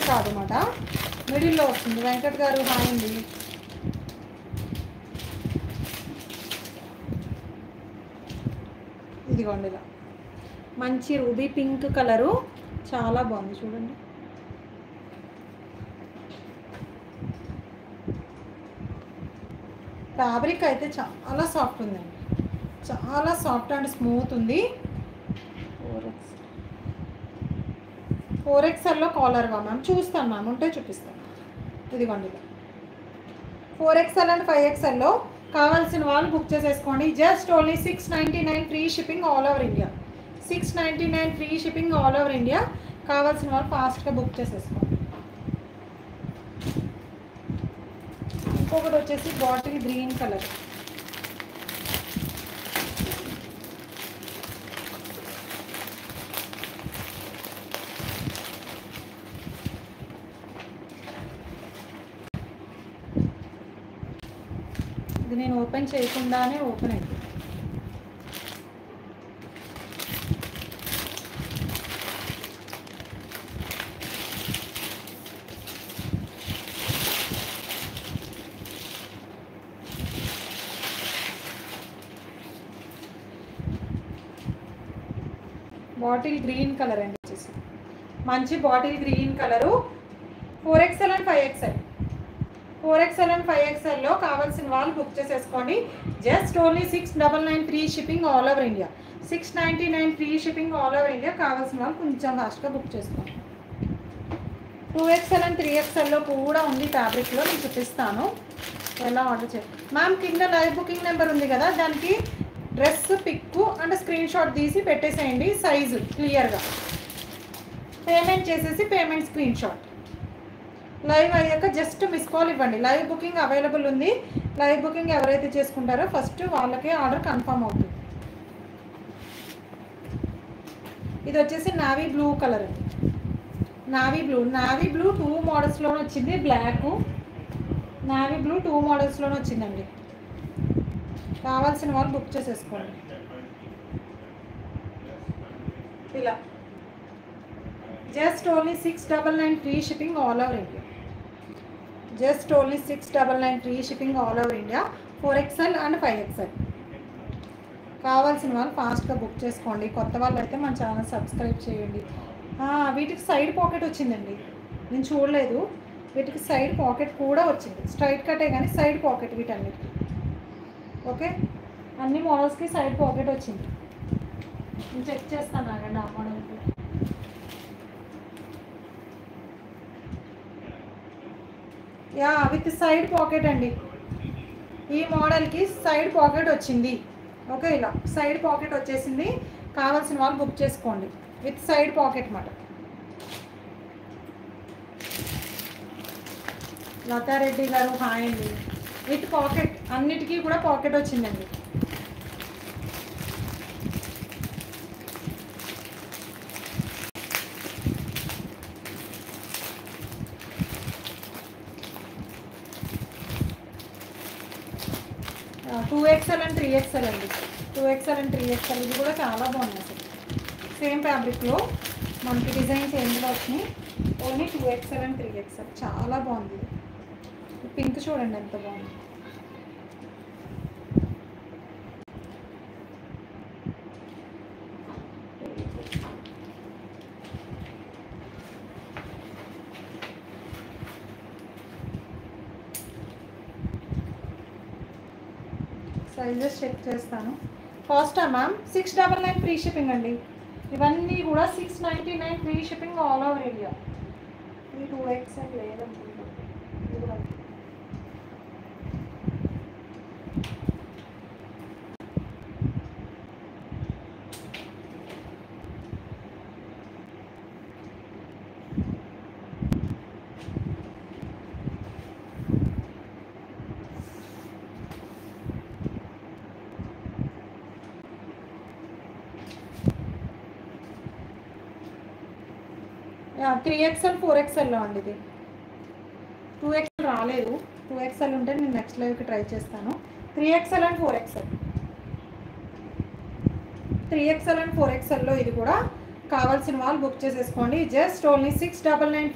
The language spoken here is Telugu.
కాదన్నమాట, మిడిల్లో వస్తుంది. వెంకట్ గారు హాయ్ అండి. ఇదిగోండి ఇలా మంచి రూబీ పింక్ కలరు, చాలా బాగుంది చూడండి. ఫ్యాబ్రిక్ అయితే చాలా సాఫ్ట్ ఉందండి, చాలా సాఫ్ట్ అండ్ స్మూత్ ఉంది. 4XL కాలర్గా మ్యామ్ చూస్తాను మ్యామ్, ఉంటే చూపిస్తాను. ఇదిగోండి 4XL అండ్ 5XL కావాల్సిన వాళ్ళు బుక్ చేసేసుకోండి. Just only 699 free shipping all over India. 699 free shipping all over India. కావాల్సిన వాళ్ళు ఫాస్ట్గా బుక్ చేసేసుకోండి. ఇంకొకటి వచ్చేసి బాటిల్ గ్రీన్ కలర్, ఇది నేను ఓపెన్ చేయకుండానే ఓపెన్ అయింది. బాటిల్ గ్రీన్ కలర్ అండి, వచ్చేసి మంచి bottle green colour. 4XL and 5XL, 4XL and 5XLలో కావాల్సిన వాళ్ళు బుక్ చేసేసుకోండి. Just only 699 free shipping all over India. 699 free shipping all over India. కావాల్సిన వాళ్ళు కొంచెం ఫాస్ట్గా బుక్ చేసుకోండి. 2XL అండ్ 3XLలో కూడా ఉంది ఫ్యాబ్రిక్లో, నేను చూపిస్తాను ఎలా ఆర్డర్ చేయాలి. మ్యామ్ కింద లైవ్ బుకింగ్ నెంబర్ ఉంది కదా, దానికి dress pic and screenshot తీసి పెట్టేసేయండి సైజు క్లియర్గా. పేమెంట్ చేసేసి పేమెంట్ స్క్రీన్ షాట్. లైవ్ అయ్యాక జస్ట్ మిస్ కాల్ ఇవ్వండి. లైవ్ బుకింగ్ అవైలబుల్ ఉంది. లైవ్ బుకింగ్ ఎవరైతే చేసుకుంటారో ఫస్ట్ వాళ్ళకే ఆర్డర్ కన్ఫర్మ్ అవుతుంది. ఇది వచ్చేసి navy blue colour, navy blue 2 మోడల్స్లోనే వచ్చింది. బ్లాక్ నావీ బ్లూ 2 మోడల్స్లోనే వచ్చిందండి. కావాల్సిన వాళ్ళు బుక్ చేసేసుకోండి. ఇలా just only 699 free shipping all over India. Just only 699 free shipping all over India. 4XL and 5XL. కావాల్సిన వాళ్ళు ఫాస్ట్గా బుక్ చేసుకోండి. కొత్త వాళ్ళు అయితే మన ఛానల్ సబ్స్క్రైబ్ చేయండి. వీటికి సైడ్ పాకెట్ వచ్చిందండి, నేను చూడలేదు. వీటికి సైడ్ పాకెట్ కూడా వచ్చింది. స్ట్రైట్ కటే కానీ సైడ్ పాకెట్ వీటన్నిటికి. ఓకే, అన్ని మోడల్స్కి సైడ్ పాకెట్ వచ్చింది. నేను చెక్ చేస్తాను ఆగండి ఆ మోడల్కి. యా విత్ సైడ్ పాకెట్ అండి. ఈ మోడల్కి సైడ్ పాకెట్ వచ్చింది. ఓకే, ఇలా సైడ్ పాకెట్ వచ్చేసింది. కావాల్సిన వాళ్ళు బుక్ చేసుకోండి విత్ సైడ్ పాకెట్ మాట. లతారెడ్డి గారు హాయ్ అండి. విత్ పాకెట్, అన్నిటికీ కూడా పాకెట్ వచ్చిందండి. టూ ఎక్స్ఎల్ అండ్ 3XL అండి. 2XL అండ్ 3XL ఇది కూడా చాలా బాగుంది. అసలు సేమ్ ఫ్యాబ్రిక్లో మనకి డిజైన్స్ ఏంటిలో వచ్చినాయి. ఓన్లీ 2XL అండ్ 3XL చాలా బాగుంది. పింక్ చూడండి ఎంత బాగుంది. సైజెస్ చెక్ చేస్తాను. కాస్టా మ్యామ్ 699 ఫ్రీ షిప్పింగ్ అండి. ఇవన్నీ కూడా 699 free shipping all over India. ఈ 2XL లేదనుకుంటున్నాను. 3XL 4XLలో అండి. ఇది 2XL రాలేదు. 2XL ఉంటే నేను నెక్స్ట్ లైవ్కి ట్రై చేస్తాను. 3XL and 4XL, 3XL and 4XLలో ఇది కూడా కావాల్సిన వాళ్ళు బుక్ చేసేసుకోండి. Just only 699 free